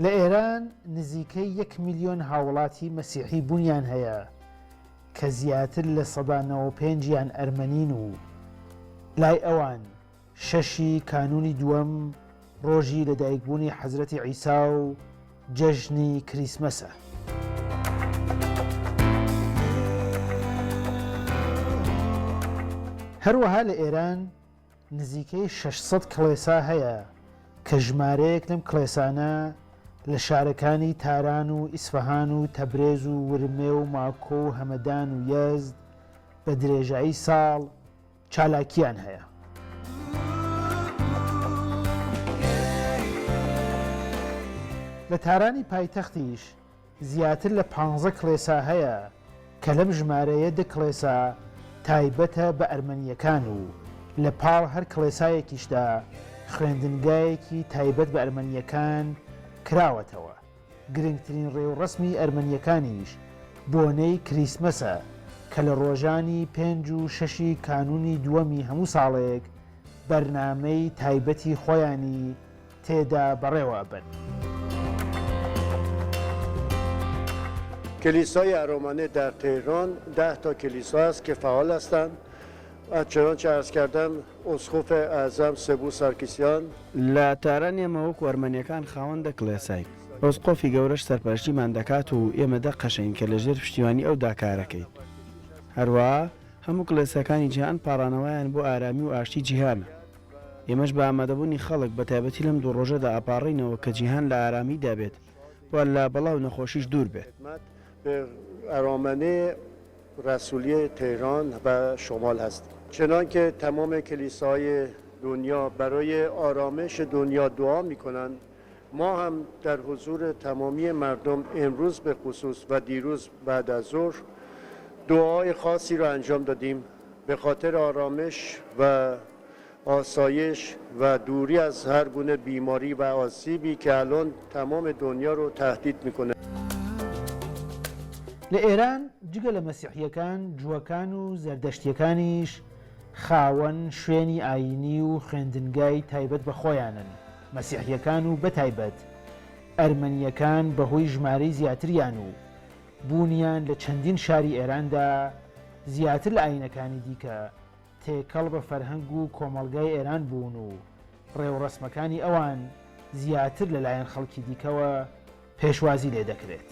لە ئێران نزیکەی 1 میلیۆن هاوڵاتی مەسیحی بوونیان هەیە کە زیاتر لە 95% ئەرمەنین و لای ئەوان 6 کانونی دووەم ڕۆژی لەدایکبوونی حەزرەتی عیسا و جەژنی کریسمەسە. هەروەها لە ئێران نزیکەی 600 کڵێسا هەیە کە ژمارەیەک لەم کڵێسانە لە شارەکانی تاران و ئیسفەهان و تەبرێز و ورمێ و ماکۆ و هەمەدان و یەزد بە درێژایی ساڵ چالاکیان هەیە. لە تارانی پایتەختیش زیاتر لە 15 کڵێسا هەیە کە لەم ژمارەیە 2 کڵێسا تایبەتە بە ئەرمەنیەکان و لە پاڵ هەر کڵێسایەکیشدا خوێندنگایەکی تایبەت بە ئەرمەنیەکان کراوەتەوە. گرنگترین ڕێوڕەسمی ئەرمەنیەکانیش بۆنەی کریسمەسە کە لە ڕۆژانی 5 و 6 کانونی دووەمی هەموو ساڵێک بەرنامەی تایبەتی خۆیانی تێدا بەڕێوە بن. کلیسای ارامنه در تهران 10 تا کلیسا است که فعال هستند. چنانچه عرض کردم اسقف اعظم سبو سارکیسیان لە تاران ئێمە وەکو ئەرمەنیەکان خاوەندە کڵێسای ئۆسقۆفی گەورەش سەرپەرشتیمان دەکات و ئێمە دەقەشین کە لەژێر پشتیوانی ئەو داکارەکەیت. هەروەها هەموو کڵێسەکانی جیهان پاڕانەوەیان بۆ ئارامی و ئاشتی جیهانە. ئێمەش بە ئامادەبوونی خەڵک بە تایبەتی لەم دوو ڕۆژەدا ئاپاڕینەوە کە جیهان لە ئارامی دابێت و لە بەڵاو نەخۆشیش دوور بێت. ارامنه رسولی تهران و شمال هست. چنانکه تمام کلیساهای دنیا برای آرامش دنیا دعا میکنند، ما هم در حضور تمامی مردم امروز به خصوص و دیروز بعد از ظهر دعای خاصی را انجام دادیم به خاطر آرامش و آسایش و دوری از هر گونه بیماری و آسیبی که الان تمام دنیا رو تهدید میکنه. لە ئێران جگە لە مەسیحیەکان جووەکان و زەردەشتیەکانیش خاوەن شوێنی ئاینی و خوێندنگای تایبەت بە خۆیانن. مەسیحیەکان و بەتایبەت ئەرمەنیەکان بەهۆی ژمارەی زیاتریان و بوونیان لە چەندین شاری ئێراندا زیاتر لە ئاینەکانی دیکە تێکەڵ بە فەرهەنگ و کۆمەڵگای ئێران بوون و ڕێوڕەسمەکانی ئەوان زیاتر لەلایەن خەڵکی دیکەوە پێشوازی لێ دەکرێت.